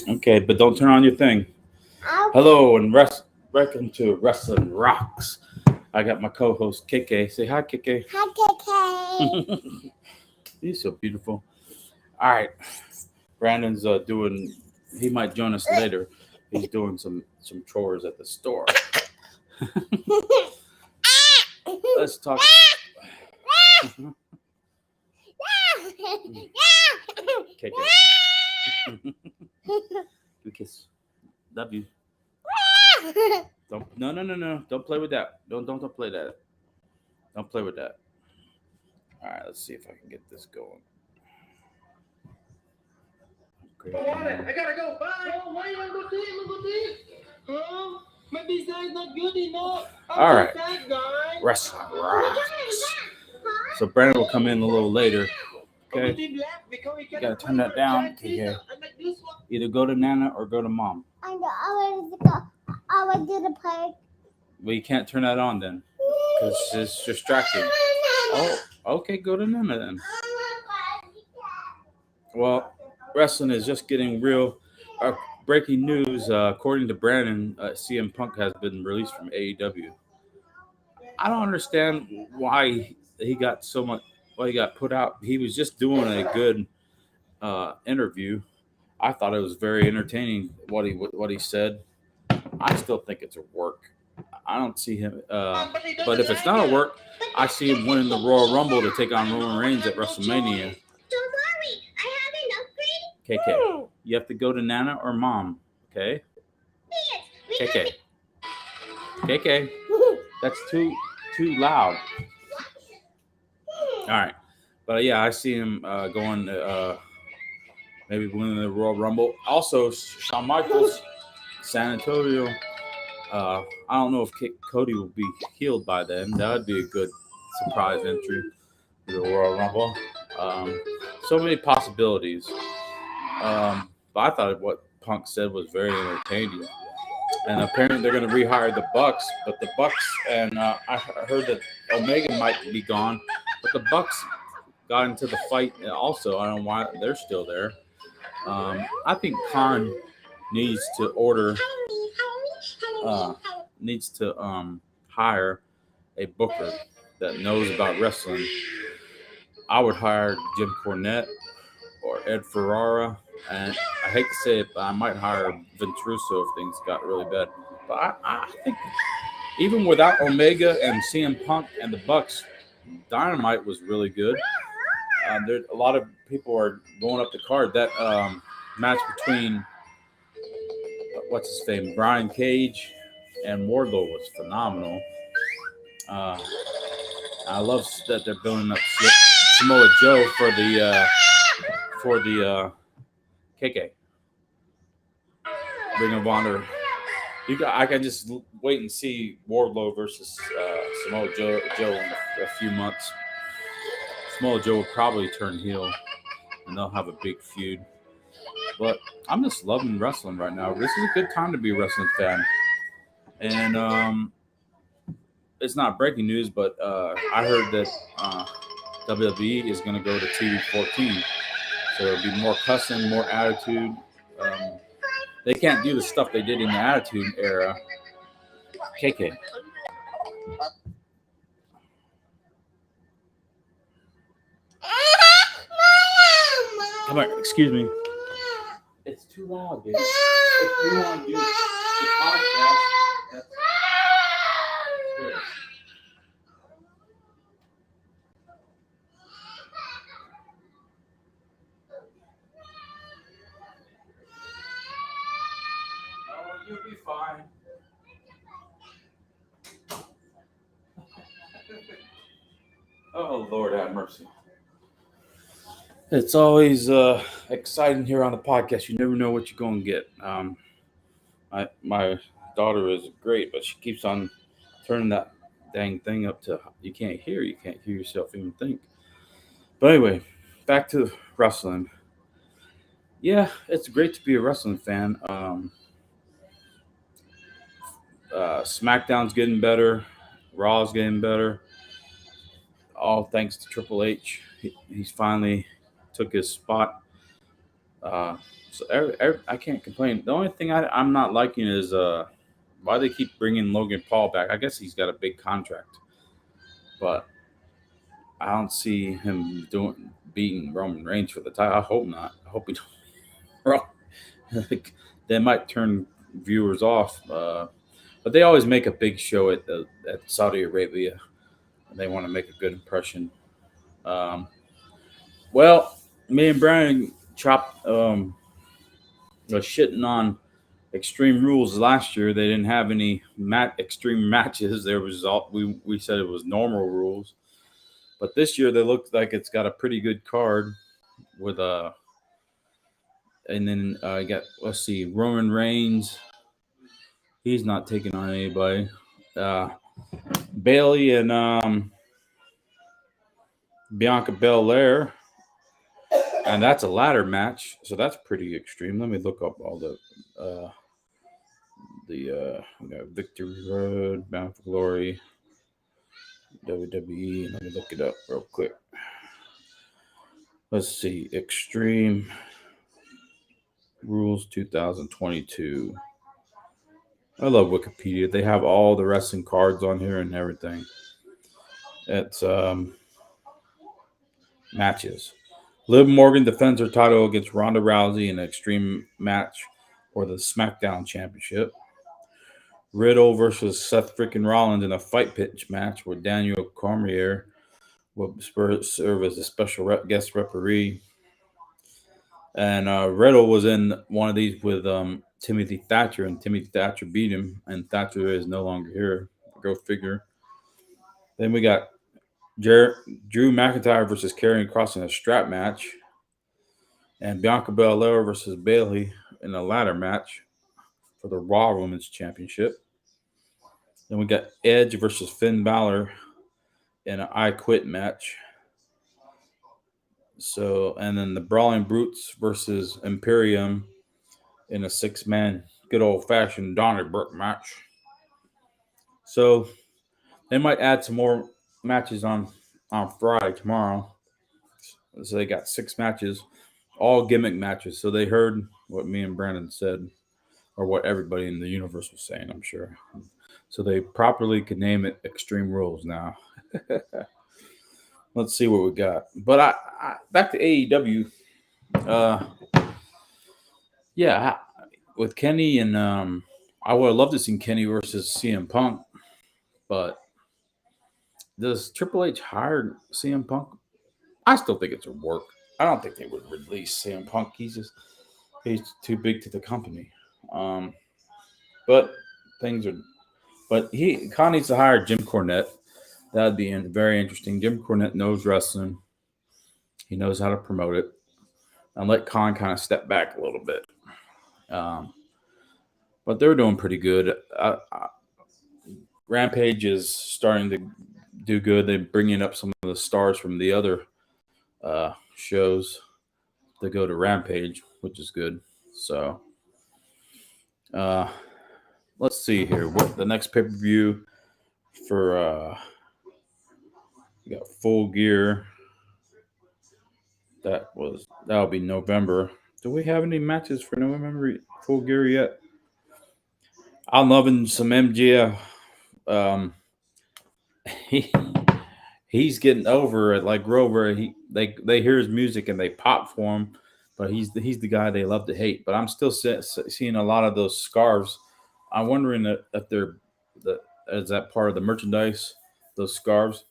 Okay, but don't turn on your thing. Hello and welcome to Wrestling Rocks. I got my co-host KK. Say hi, KK. Hi, KK. You're so beautiful. All right, Brandon's doing. He might join us later. He's doing some chores at the store. Let's talk. KK. Good kiss. Love you. No. Don't play with that. Don't play that. Don't play with that. All right, let's see if I can get this going. Okay. I gotta go. Bye. Oh, why you wanna go see? Maybe he's not good enough. All right. Wrestling Rocks. So Brandon will come in a little later. Okay. You gotta turn that down. Okay. Either go to Nana or go to Mom. I want to do the park. Well, you can't turn that on then, because it's distracting. Oh, okay. Go to Nana then. Well, wrestling is just getting real. Breaking news, according to Brandon, CM Punk has been released from AEW. I don't understand why he got so much. Why he got put out. He was just doing a good interview. I thought it was very entertaining what he said. I still think it's a work. I don't see him. But if it's not a work, I see him winning the Royal Rumble to take on Roman Reigns at WrestleMania. KK, you have to go to Nana or Mom, okay? KK, that's too loud. All right, but yeah, I see him going maybe winning the Royal Rumble. Also, Shawn Michaels, San Antonio. I don't know if Cody will be healed by then. That would be a good surprise entry to the Royal Rumble. So many possibilities. But I thought what Punk said was very entertaining. And apparently they're going to rehire the Bucks, but the Bucks and I heard that Omega might be gone, but the Bucks got into the fight also. I don't know why they're still there. I think Khan needs to hire a booker that knows about wrestling. I would hire Jim Cornette or Ed Ferrara, and I hate to say it, but I might hire Ventruso if things got really bad. But I think even without Omega and CM Punk and the Bucks, Dynamite was really good. There a lot of people are going up the card. That match between what's his name, Brian Cage and Wardlow was phenomenal. I love that they're building up Samoa Joe for the KK Ring of Honor. I can just wait and see Wardlow versus Samoa Joe in a few months. Samoa Joe will probably turn heel, and they'll have a big feud. But I'm just loving wrestling right now. This is a good time to be a wrestling fan. And it's not breaking news, but I heard that WWE is going to go to TV 14. So there'll be more cussing, more attitude. They can't do the stuff they did in the Attitude Era. KK. Come on, excuse me. It's too loud, baby. If you want to do the podcast, that's good. Oh, you'll be fine. Oh, Lord have mercy. It's always exciting here on the podcast. You never know what you're going to get. My daughter is great, but she keeps on turning that dang thing up to you can't hear yourself even think. But anyway, back to wrestling. Yeah, it's great to be a wrestling fan. SmackDown's getting better. Raw's getting better. all thanks to Triple H. He's finally took his spot. So I can't complain. The only thing I'm not liking is why they keep bringing Logan Paul back. I guess he's got a big contract, but I don't see him beating Roman Reigns for the title. I hope not. I hope he don't. They might turn viewers off, but they always make a big show at Saudi Arabia. And they want to make a good impression. Um, well, me and Brian chopped was shitting on Extreme Rules last year. They didn't have any extreme matches. There was all we said it was normal rules, but this year they looked like it's got a pretty good card with and then you got, let's see, Roman Reigns. He's not taking on anybody. Bailey and Bianca Belair, and that's a ladder match, so that's pretty extreme. Let me look up all we got Victory Road, Bound for Glory, WWE. Let me look it up real quick. Let's see, Extreme Rules 2022. I love Wikipedia. They have all the wrestling cards on here and everything. It's matches. Liv Morgan defends her title against Ronda Rousey in an extreme match for the SmackDown Championship. Riddle versus Seth freaking Rollins in a fight pitch match where Daniel Cormier will serve as a special guest referee. And Riddle was in one of these with Timothy Thatcher, and Timothy Thatcher beat him, and Thatcher is no longer here. Go figure. Then we got Drew McIntyre versus Karrion Kross in a strap match, and Bianca Belair versus Bailey in a ladder match for the Raw Women's Championship. Then we got Edge versus Finn Balor in an I Quit match. So, and then the Brawling Brutes versus Imperium in a 6-man good old-fashioned Donnybrook match. So they might add some more matches on Friday tomorrow. So they got 6 matches, all gimmick matches. So they heard what me and Brandon said, or what everybody in the universe was saying, I'm sure. So they properly could name it Extreme Rules now. Let's see what we got. But I back to AEW. Yeah, with Kenny and I would have loved to see Kenny versus CM Punk, but does Triple H hire CM Punk? I still think it's a work. I don't think they would release CM Punk. He's too big to the company. But things are. But Khan needs to hire Jim Cornette. That'd be very interesting. Jim Cornette knows wrestling. He knows how to promote it. And let Khan kind of step back a little bit. But they're doing pretty good. Rampage is starting to do good. They're bringing up some of the stars from the other shows to go to Rampage, which is good. So, let's see here. What the next pay-per-view for we got Full Gear. That'll be November. Do we have any matches for November Full Gear yet? I'm loving some MJF. He's getting over it like Grover. They hear his music and they pop for him, but he's the guy they love to hate. But I'm still seeing a lot of those scarves. I'm wondering if is that part of the merchandise, those scarves.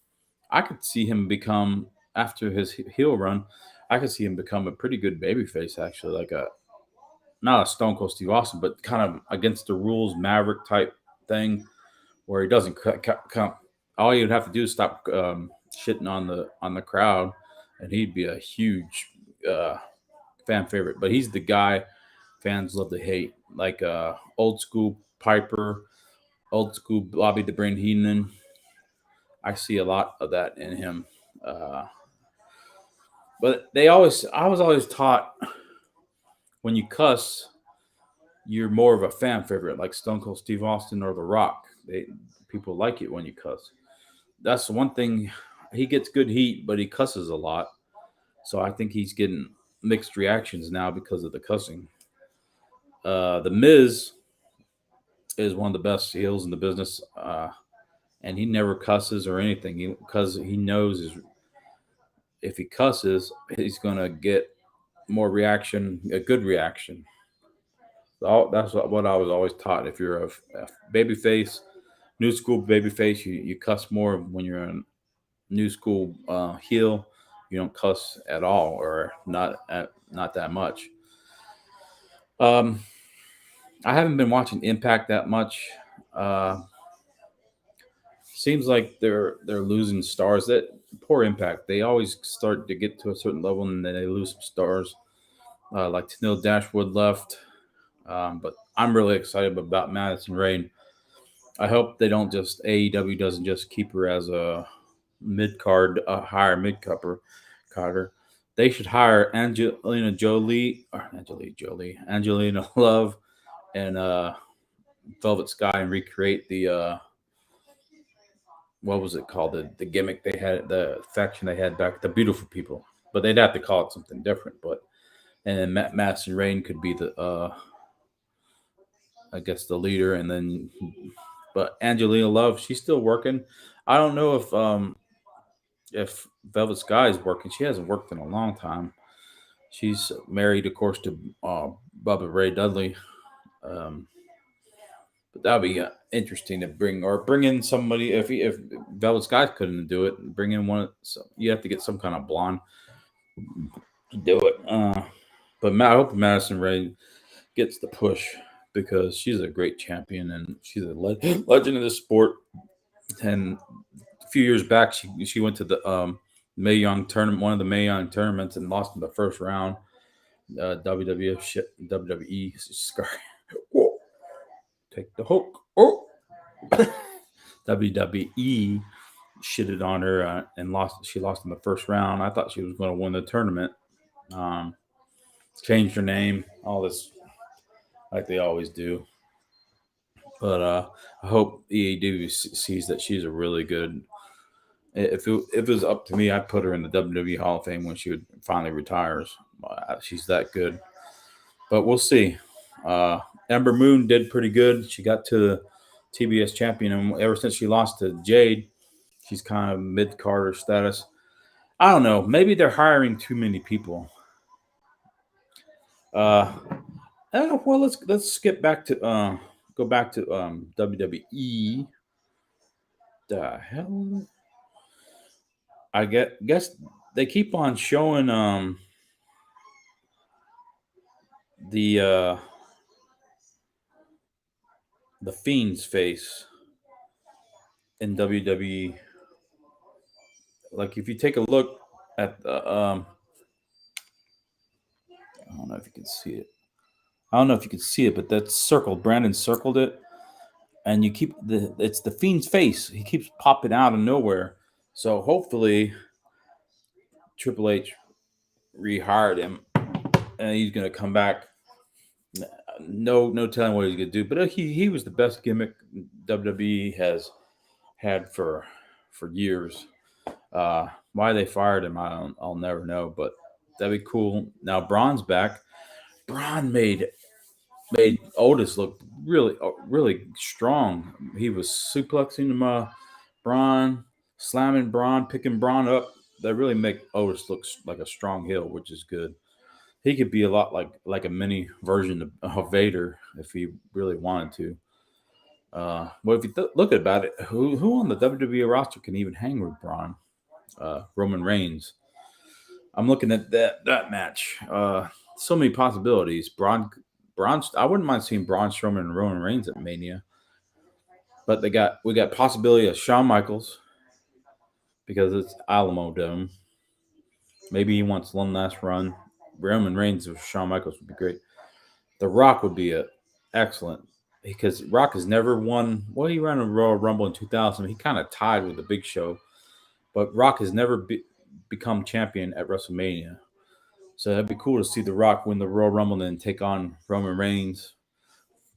I could see him become, after his heel run, I could see him become a pretty good babyface, actually, like not a Stone Cold Steve Austin, but kind of against the rules Maverick type thing, where he doesn't come. All you'd have to do is stop shitting on the crowd, and he'd be a huge fan favorite. But he's the guy fans love to hate, like old school Piper, old school Bobby the Brain Heenan. I see a lot of that in him. But I was always taught when you cuss, you're more of a fan favorite, like Stone Cold Steve Austin or The Rock. People like it when you cuss. That's the one thing he gets good heat, but he cusses a lot. So I think he's getting mixed reactions now because of the cussing. The Miz is one of the best heels in the business, and he never cusses or anything because he knows if he cusses, he's gonna get more reaction, a good reaction. That's what I was always taught. If you're a baby face, new school baby face, you cuss more. When you're a new school heel, you don't cuss at all or not that much. Um, I haven't been watching Impact that much. Uh, Seems like they're losing stars. That poor Impact. They always start to get to a certain level and then they lose some stars. Like Tennille Dashwood left, but I'm really excited about Madison Rain. I hope they don't just AEW doesn't just keep her as a mid card, hire mid cupper, Carter. They should hire Angelina Love, and Velvet Sky and recreate the what was it called, the gimmick they had, the faction they had back, the Beautiful People. But they'd have to call it something different. But and then Madison Rain could be the I guess the leader, and then but Angelina Love, she's still working. I don't know if Velvet Sky is working. She hasn't worked in a long time. She's married, of course, to Bubba Ray Dudley. Um, but that'd be interesting to bring in somebody. If Velvet Sky couldn't do it, bring in one. So you have to get some kind of blonde to do it. But I hope Madison Ray gets the push because she's a great champion and she's a legend of the sport. And a few years back, she went to the Mae Young tournament, one of the Mae Young tournaments, and lost in the first round. WWF shit, WWE Scar. Whoa. Take the hook. Oh, WWE shitted on her and lost. She lost in the first round. I thought she was going to win the tournament. Um, Changed her name, all this like they always do. But I hope EAW sees that she's a really good. If it was up to me, I'd put her in the WWE Hall of Fame when she would finally retires. She's that good. But we'll see. Ember Moon did pretty good. She got to the TBS champion, and ever since she lost to Jade, she's kind of mid Carter status. I don't know. Maybe they're hiring too many people. Uh, well, let's skip back to go back to WWE. The hell? Guess they keep on showing the the Fiend's face in WWE. Like if you take a look at the I don't know if you can see it. I don't know if you can see it, but that's circled. Brandon circled it, and you keep it's the Fiend's face. He keeps popping out of nowhere. So hopefully Triple H rehired him, and he's gonna come back. No telling what he's gonna do. But he was the best gimmick WWE has had for years. Why they fired him, I'll never know. But that'd be cool. Now Braun's back. Braun made Otis look really strong. He was suplexing him, Braun, slamming Braun, picking Braun up. That really make Otis look like a strong heel, which is good. He could be a lot like a mini version of Vader if he really wanted to. Well, if you look about it, who on the WWE roster can even hang with Braun? Roman Reigns. I'm looking at that match. So many possibilities. Braun. I wouldn't mind seeing Braun Strowman and Roman Reigns at Mania. But we got possibility of Shawn Michaels because it's Alamo Dome. Maybe he wants one last run. Roman Reigns with Shawn Michaels would be great. The Rock would be excellent because Rock has never won. Well, he ran a Royal Rumble in 2000. He kind of tied with the Big Show, but Rock has never become champion at WrestleMania. So that'd be cool to see The Rock win the Royal Rumble and then take on Roman Reigns,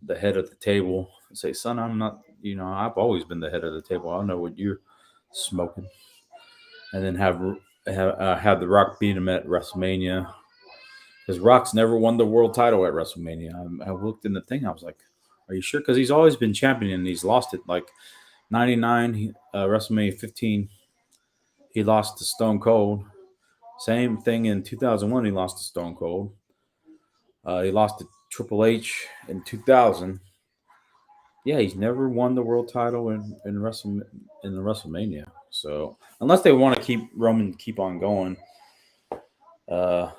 the head of the table, and say, "Son, I'm not. I've always been the head of the table. I know what you're smoking." and then have The Rock beat him at WrestleMania. Because Rock's never won the world title at WrestleMania. I looked in the thing. I was like, "Are you sure?" Because he's always been champion and he's lost it. Like '99, WrestleMania 15, he lost to Stone Cold. Same thing in 2001. He lost to Stone Cold. He lost to Triple H in 2000. Yeah, he's never won the world title in the WrestleMania. So unless they want to keep Roman keep on going, uh,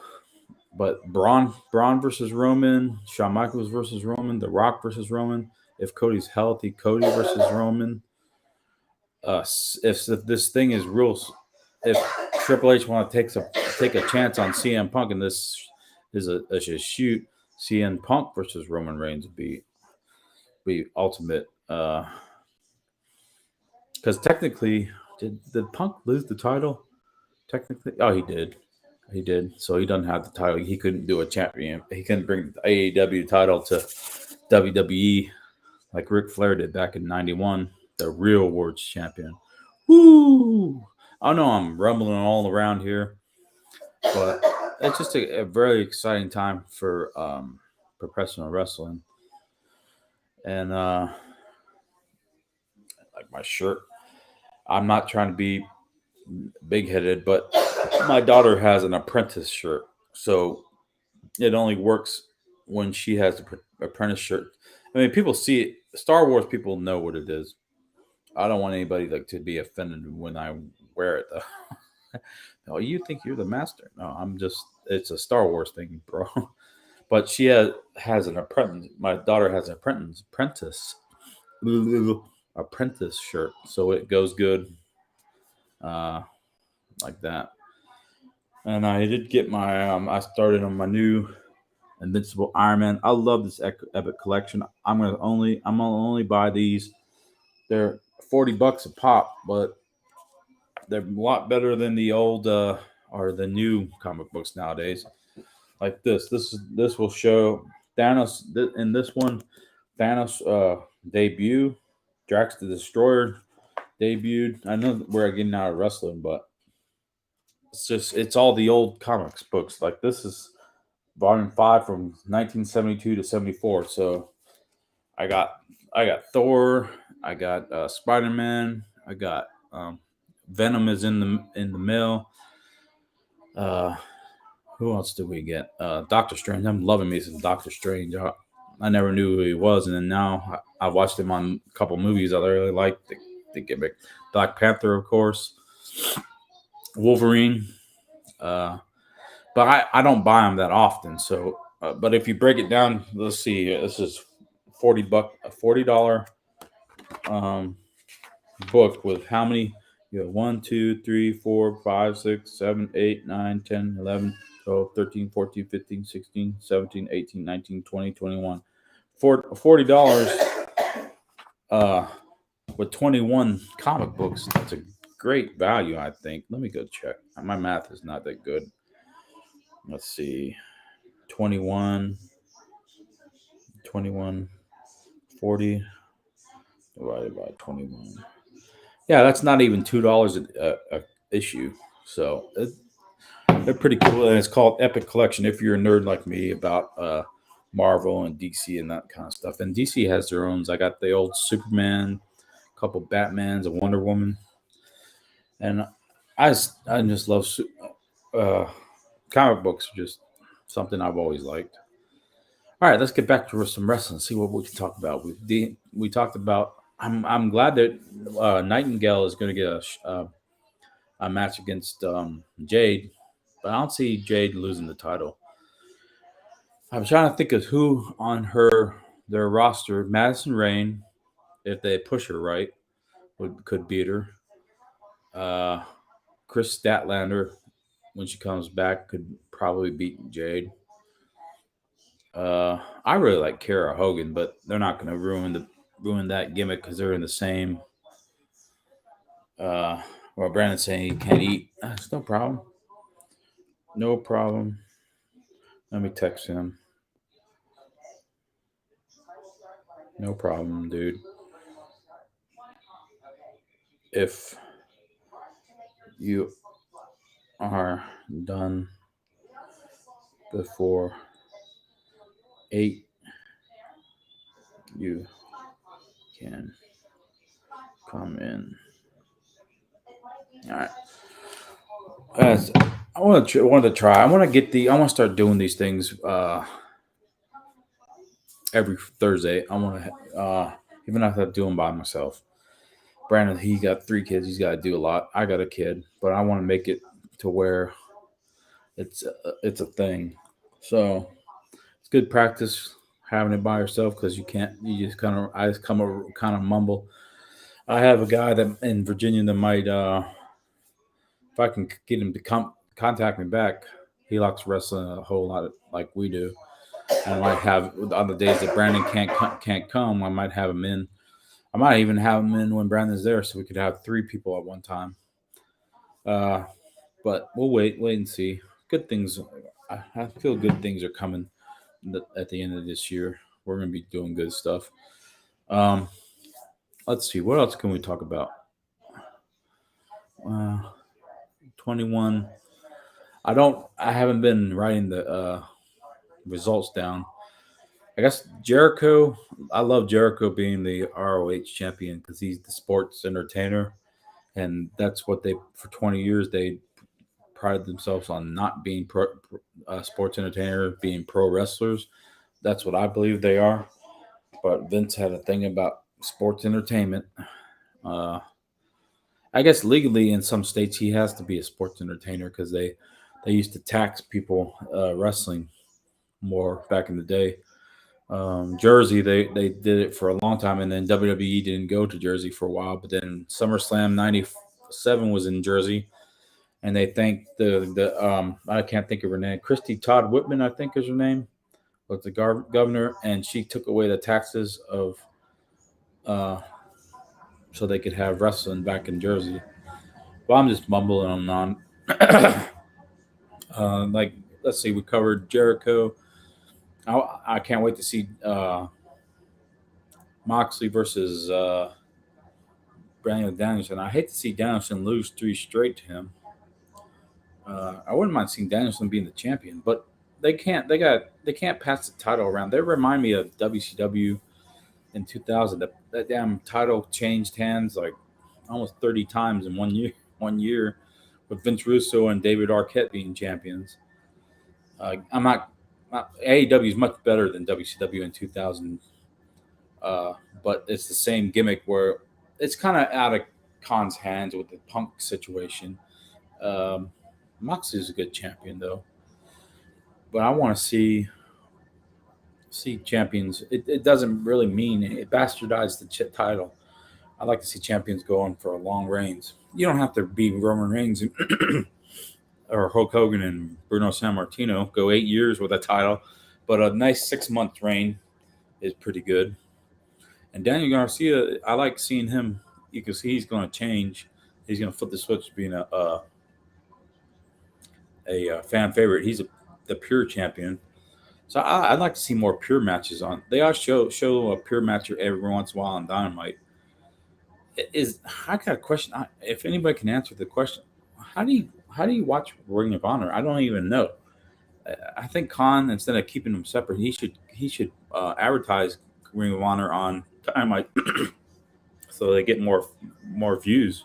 but Braun versus Roman, Shawn Michaels versus Roman, The Rock versus Roman. If Cody's healthy, Cody versus Roman. If this thing is real, if Triple H want to take a chance on CM Punk, and this is a shoot, CM Punk versus Roman Reigns would be ultimate. Because technically, did Punk lose the title? Technically, oh, he did. He did. So he doesn't have the title. He couldn't do a champion. He couldn't bring the AEW title to WWE like Ric Flair did back in '91, the real world champion. Woo! I know I'm rumbling all around here, but it's just a very exciting time for professional wrestling. And like my shirt, I'm not trying to be big headed, but my daughter has an apprentice shirt. So it only works when she has the apprentice shirt. I mean, people see it. Star Wars people know what it is. I don't want anybody like to be offended when I wear it though. Oh, you think you're the master? No, I'm just. It's a Star Wars thing, bro. But she has an apprentice. My daughter has an apprentice shirt, so it goes good uh, like that. And I did get my. I started on my new Invincible Iron Man. I love this Epic collection. I'm gonna only buy these. They're $40 a pop, but they're a lot better than the old or the new comic books nowadays. Like this. This will show Thanos in this one. Thanos debut. Drax the Destroyer debuted. I know we're getting out of wrestling, but it's all the old comics books. Like this is volume 5 from 1972 to 74. So I got I got Thor. I got Spider Man. I got Venom is in the mail. Uh, who else did we get? Doctor Strange. I'm loving me some Doctor Strange. I never knew who he was, and then now I watched him on a couple movies I really liked. The gimmick. Black Panther, of course. Wolverine. Uh, but I don't buy them that often. So, but if you break it down, let's see. This is $40 um, book with how many? You have 1, 2, 3, 4, 5, 6, 7, 8, 9, 10, 11, 12, 13, 14, 15, 16, 17, 18, 19, 20, 21. $40 uh, with 21 comic books. That's a great value, I think. Let me go check. My math is not that good. Let's see. 21, 21, 40 divided by 21. Yeah, that's not even $2 a issue. So they're pretty cool, and it's called Epic Collection. If you're a nerd like me about Marvel and DC and that kind of stuff, and DC has their own. I got the old Superman, a couple Batmans, a Wonder Woman, and I just love uh, comic books. Are just something I've always liked. All right, let's get back to some wrestling. See what we can talk about. We talked about. I'm glad that Nightingale is going to get a match against Jade, but I don't see Jade losing the title. I'm trying to think of who on their roster. Madison Rain, if they push her right, could beat her. Uh, Chris Statlander, when she comes back, could probably beat Jade. I really like Kara Hogan, but they're not going to ruin that gimmick because they're in the same. Well, Brandon's saying he can't eat. It's no problem. No problem. Let me text him. No problem, dude. If you are done before 8, you can come in. All right. As wanted to try. I want to get the. I want to start doing these things every Thursday. I want to even if I do them by myself. Brandon, he got 3 kids. He's got to do a lot. I got a kid, but I want to make it to where it's a thing. So it's good practice having it by yourself because you can't. You just kind of. I just kind of mumble. I have a guy that in Virginia that might. If I can get him to contact me back, he likes wrestling a whole lot like we do. And I might have on the days that Brandon can't come, I might have him in. I might even have him in when Brandon's there, so we could have 3 people at one time. But we'll wait and see. Good things. I feel good things are coming at the end of this year. We're gonna be doing good stuff. Um, let's see. What else can we talk about? Uh, 21. I haven't been writing the results down. I guess Jericho. I love Jericho being the ROH champion because he's the sports entertainer, and that's what they for 20 years they prided themselves on not being sports entertainers, being pro wrestlers. That's what I believe they are. But Vince had a thing about sports entertainment. Uh, I guess legally in some states he has to be a sports entertainer because they used to tax people wrestling more back in the day. Jersey, they did it for a long time, and then WWE didn't go to Jersey for a while. But then SummerSlam '97 was in Jersey, and they thanked the I can't think of her name, Christy Todd Whitman, I think is her name, was the governor, and she took away the taxes of uh, so they could have wrestling back in Jersey. Well, I'm just mumbling on. Like, let's see, we covered Jericho. I can't wait to see Moxley versus Brandon Danielson. I hate to see Danielson lose 3 straight to him. I wouldn't mind seeing Danielson being the champion, but they can't. They can't pass the title around. They remind me of WCW in 2000. That damn title changed hands like almost 30 times in 1 year. 1 year with Vince Russo and David Arquette being champions. I'm not AEW is much better than WCW in 2000, uh, but it's the same gimmick where it's kind of out of Khan's hands with the Punk situation. Um, Moxley is a good champion though, but I want to see champions. It doesn't really mean it bastardized the title. I like to see champions go on for a long reigns. You don't have to be Roman Reigns or Hulk Hogan and Bruno Sammartino go 8 years with a title, but a nice 6 month reign is pretty good. And Daniel Garcia, I like seeing him because he's going to change. He's going to flip the switch to being a fan favorite. He's the pure champion. So I'd like to see more pure matches on. They all show a pure match every once in a while on Dynamite. Is I got a question? If anybody can answer the question, how do you watch Ring of Honor? I don't even know. I think Khan, instead of keeping them separate, he should advertise Ring of Honor on Dynamite so they get more views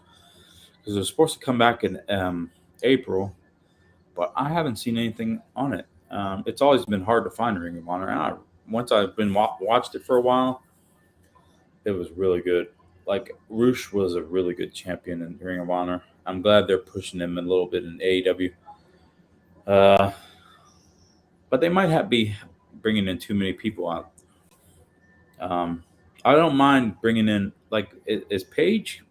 because they're supposed to come back in April, but I haven't seen anything on it. It's always been hard to find Ring of Honor. Once I've been watched it for a while, it was really good. Like Roosh was a really good champion in Ring of Honor. I'm glad they're pushing him a little bit in AEW. But they might be bringing in too many people out. Um, I don't mind bringing in like is Paige.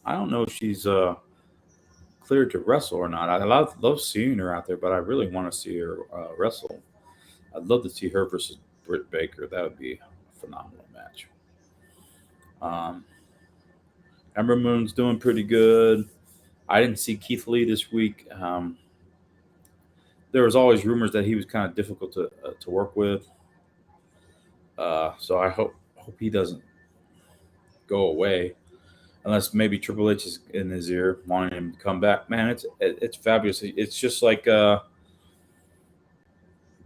I don't know if she's cleared to wrestle or not. I love seeing her out there, but I really want to see her wrestle. I'd love to see her versus Britt Baker. That would be a phenomenal match. Um, Ember Moon's doing pretty good. I didn't see Keith Lee this week. There was always rumors that he was kind of difficult to work with. So I hope he doesn't go away. unless maybe Triple H is in his ear wanting him to come back. Man, it's fabulous. It's just like the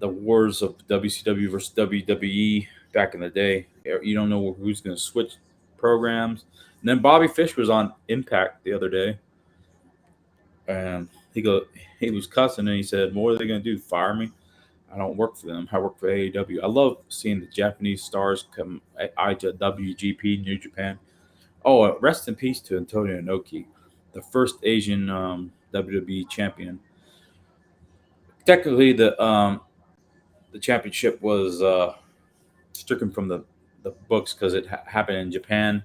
wars of WCW versus WWE back in the day. You don't know who's going to switch programs. And then Bobby Fish was on Impact the other day, and he was cussing, and he said, "What are they going to do? Fire me? I don't work for them. I work for AEW." I love seeing the Japanese stars come IWGP New Japan. Oh, rest in peace to Antonio Inoki, the first Asian WWE champion. Technically, the championship was stricken from the books because it happened in Japan.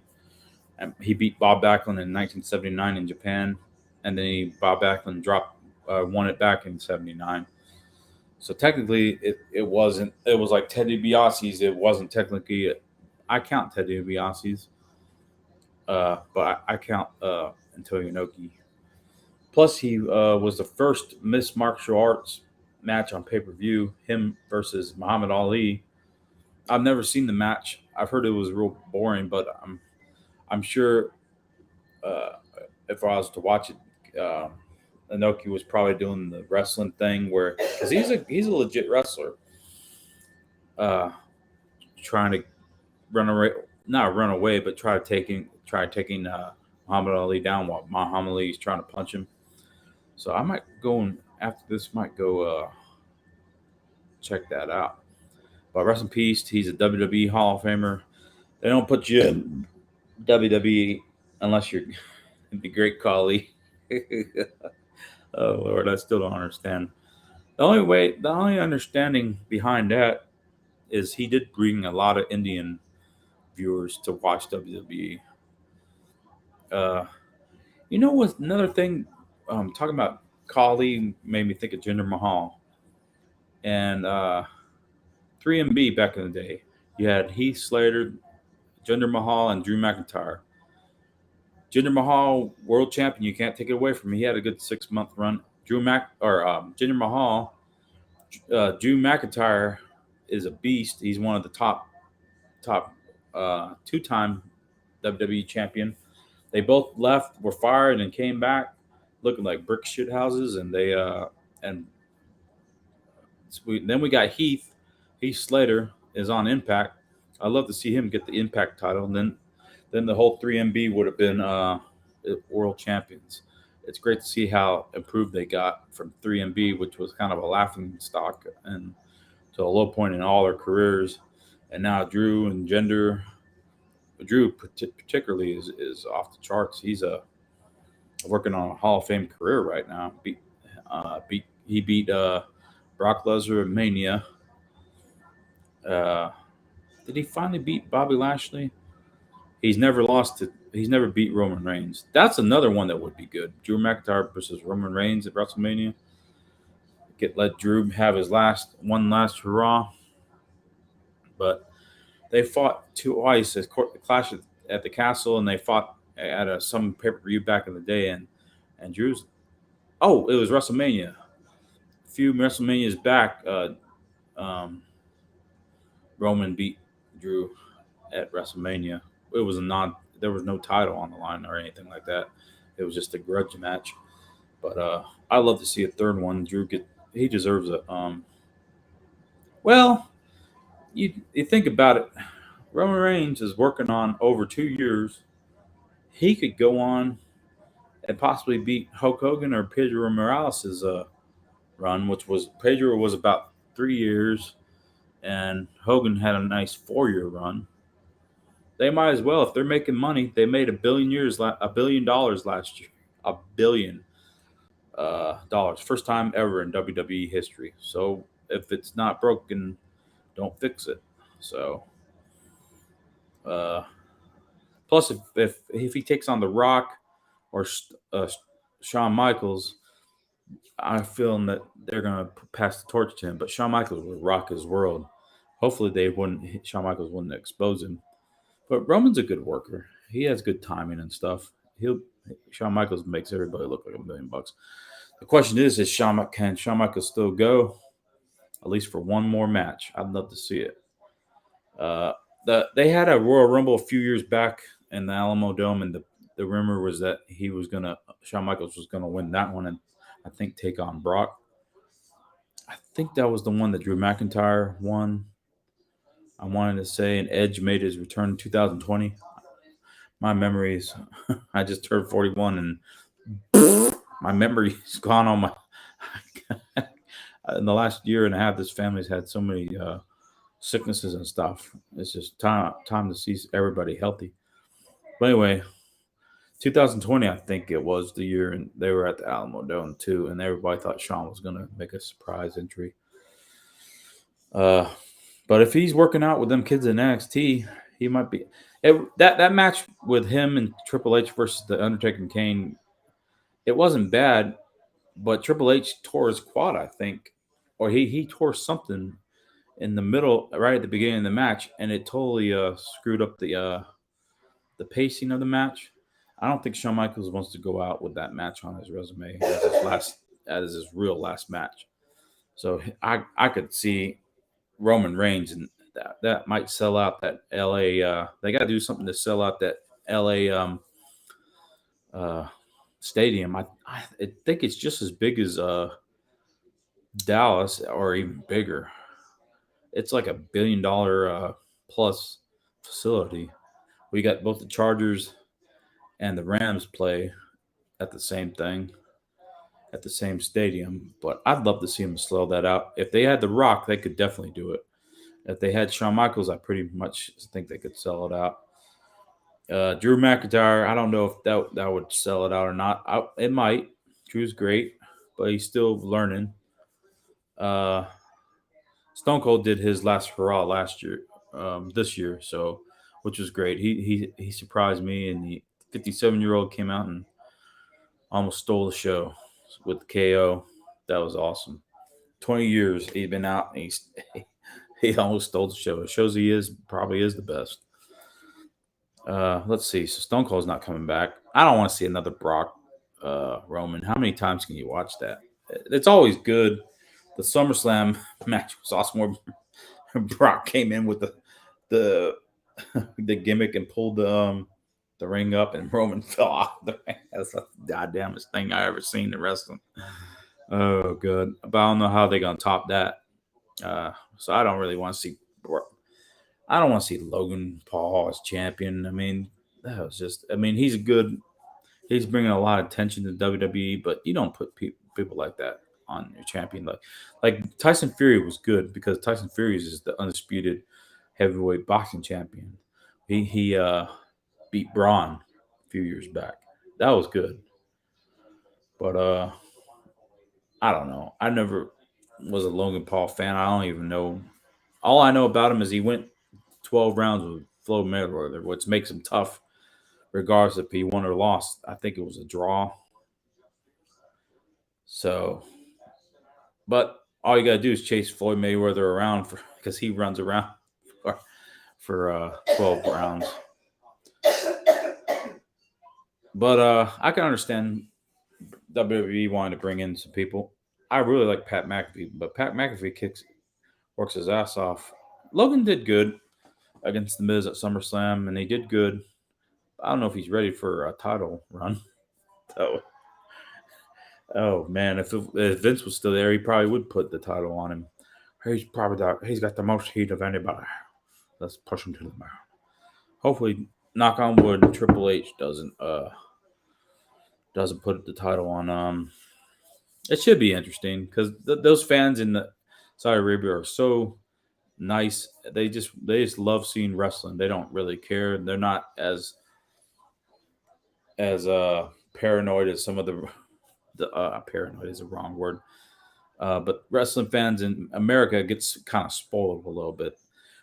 And he beat Bob Backlund in 1979 in Japan, and then Bob Backlund won it back in '79. So technically, it wasn't. It was like Ted DiBiase's. It wasn't technically. I count Ted DiBiase's, but I count Antonio Inoki. Plus, he was the first Miss Martial Arts match on pay per view. Him versus Muhammad Ali. I've never seen the match. I've heard it was real boring, but I'm sure uh, if I was to watch it, Inoki was probably doing the wrestling thing where because he's a legit wrestler, uh, trying to run away, not run away, but try taking Muhammad Ali down while Muhammad Ali is trying to punch him. So I might go and after this might go check that out. But rest in peace, he's a WWE Hall of Famer. They don't put you in WWE unless you're the great Khali. Oh Lord, I still don't understand. The only understanding behind that is he did bring a lot of Indian viewers to watch WWE. Uh, you know what's another thing? Talking about Khali made me think of Jinder Mahal and 3MB back in the day. You had Heath Slater, Jinder Mahal, and Drew McIntyre. Jinder Mahal, world champion, you can't take it away from him. He had a good 6 month run. Jinder Mahal, Drew McIntyre is a beast. He's one of the top 2 time WWE champion. They both left, were fired, and came back looking like brick shit houses. And and then we got Heath Slater is on Impact. I'd love to see him get the Impact title, and then the whole 3MB would have been world champions. It's great to see how improved they got from 3MB, which was kind of a laughing stock, and to a low point in all their careers. And now Drew particularly is off the charts. He's working on a Hall of Fame career right now. He beat Brock Lesnar at Mania. Uh, did he finally beat Bobby Lashley? He's never lost to. He's never beat Roman Reigns. That's another one that would be good. Drew McIntyre versus Roman Reigns at WrestleMania. Let Drew have his last hurrah. But they fought twice at Clash at the Castle, and they fought at some pay per view back in the day. And Drew's. Oh, it was WrestleMania. A few WrestleManias back, Roman beat Drew at WrestleMania. It was there was no title on the line or anything like that. It was just a grudge match. But I love to see a third one. He deserves it. Well, you think about it. Roman Reigns is working on over 2 years. He could go on and possibly beat Hulk Hogan or Pedro Morales' run, which was Pedro was about 3 years, and Hogan had a nice 4 year run. They might as well if they're making money. They made $1 billion last year, $1 billion, first time ever in WWE history. So if it's not broken, don't fix it. So, plus if he takes on The Rock or Shawn Michaels, I feel that they're gonna pass the torch to him. But Shawn Michaels would rock his world. Hopefully, Shawn Michaels wouldn't expose him. But Roman's a good worker. He has good timing and stuff. Shawn Michaels makes everybody look like $1 million. The question is can Shawn Michaels still go at least for one more match? I'd love to see it. They had a Royal Rumble a few years back in the Alamo Dome, and the rumor was that Shawn Michaels was gonna win that one, and I think take on Brock. I think that was the one that Drew McIntyre won. I wanted to say, and Edge made his return in 2020. My memories, I just turned 41, and my memory's gone on my. In the last year and a half, this family's had so many sicknesses and stuff. It's just time to see everybody healthy. But anyway, 2020, I think it was the year, and they were at the Alamo Dome too, and everybody thought Shawn was gonna make a surprise entry. But if he's working out with them kids in NXT, he might be. That match with him and Triple H versus the Undertaker and Kane, it wasn't bad, but Triple H tore his quad, I think, or he tore something in the middle, right at the beginning of the match, and it totally screwed up the pacing of the match. I don't think Shawn Michaels wants to go out with that match on his resume as his real last match. So I could see Roman Reigns, and that might sell out that LA. They got to do something to sell out that LA stadium. I think it's just as big as Dallas or even bigger. It's like $1 billion plus facility. We got both the Chargers and the Rams play at the same thing, at the same stadium. But I'd love to see them slow that out. If they had The Rock, they could definitely do it. If they had Shawn Michaels, I pretty much think they could sell it out. Drew McIntyre, I don't know if that would sell it out or not. It might. Drew's great, but he's still learning. Uh, Stone Cold did his last hurrah last year, this year, so which was great. He surprised me, and the 57-year-old came out and almost stole the show with KO. That was awesome. 20 years he's been out, and he almost stole the show. It shows he probably is the best. Let's see. So Stone Cold's not coming back. I don't want to see another Brock Roman. How many times can you watch that? It's always good. The SummerSlam match was awesome where Brock came in with the the gimmick and pulled the ring up, and Roman fell off the ring. That's the goddamnest thing I ever seen in wrestling. Oh, good. But I don't know how they're gonna top that. So I don't really want to see. I don't want to see Logan Paul as champion. I mean, that was just. I mean, he's good. He's bringing a lot of attention to WWE, but you don't put people like that on your champion. Like Tyson Fury was good because Tyson Fury is the undisputed heavyweight boxing champion. He beat Braun a few years back. That was good. But I don't know. I never was a Logan Paul fan. I don't even know. All I know about him is he went 12 rounds with Floyd Mayweather, which makes him tough, regardless if he won or lost. I think it was a draw. So, but all you gotta do is chase Floyd Mayweather around because he runs around for 12 rounds. But I can understand WWE wanting to bring in some people. I really like Pat McAfee, but Pat McAfee works his ass off. Logan did good against the Miz at SummerSlam, and he did good. I don't know if he's ready for a title run. Oh man, if Vince was still there, he probably would put the title on him. He's got the most heat of anybody. Let's push him to the mound. Hopefully, knock on wood, Triple H doesn't put the title on. It should be interesting because those fans in the Saudi Arabia are so nice. They just love seeing wrestling. They don't really care. They're not as paranoid as some of the paranoid is a wrong word. But wrestling fans in America gets kind of spoiled a little bit.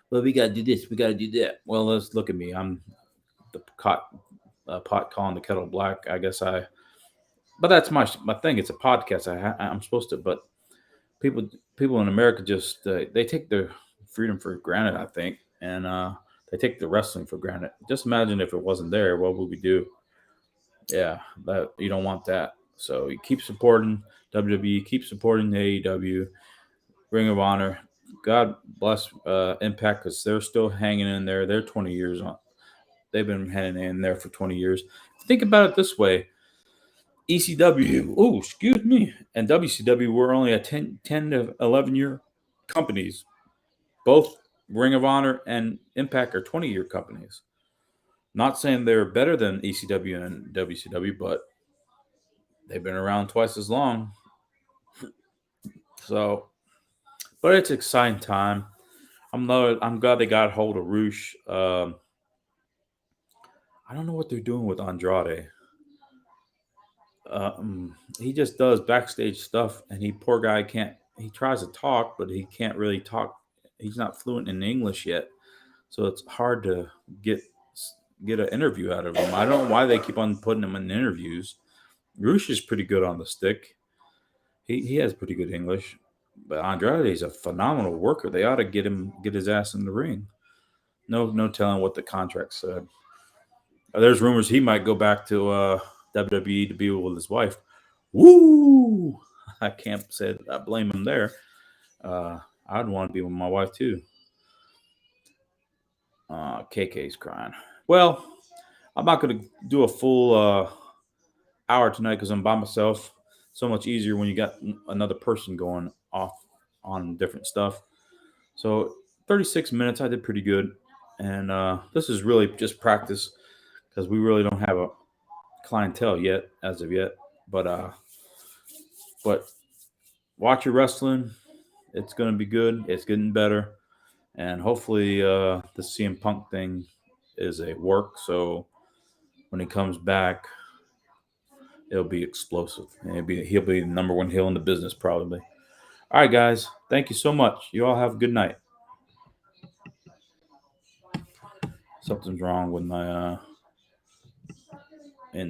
Well, we got to do this. We got to do that. Well, let's look at me. I'm the pot calling the kettle black. I guess but that's my thing. It's a podcast. I'm supposed to, but people in America just they take their freedom for granted, I think, and they take the wrestling for granted. Just imagine if it wasn't there, what would we do? Yeah, that you don't want that. So you keep supporting WWE, keep supporting AEW, Ring of Honor. God bless Impact because they're still hanging in there. They're 20 years on. They've been hanging in there for 20 years. If think about it this way. ECW, oh, excuse me, and WCW were only a 10 to 11-year companies. Both Ring of Honor and Impact are 20-year companies. Not saying they're better than ECW and WCW, but they've been around twice as long. So, but it's exciting time. I'm glad they got hold of Roosh. I don't know what they're doing with Andrade. He just does backstage stuff, and poor guy can't. He tries to talk, but he can't really talk. He's not fluent in English yet, so it's hard to get an interview out of him. I don't know why they keep on putting him in interviews. Roosh is pretty good on the stick. He has pretty good English, but Andrade is a phenomenal worker. They ought to get his ass in the ring. No telling what the contract said. There's rumors he might go back to WWE to be with his wife. Woo! I can't say that I blame him there. I'd want to be with my wife too. KK's crying. Well, I'm not going to do a full hour tonight because I'm by myself. So much easier when you got another person going off on different stuff. So 36 minutes, I did pretty good. And this is really just practice because we really don't have a clientele yet, as of yet. But watch your wrestling. It's going to be good. It's getting better. And hopefully the CM Punk thing is a work. So when he comes back, it'll be explosive. He'll be the number one heel in the business probably. All right, guys. Thank you so much. You all have a good night. Something's wrong with my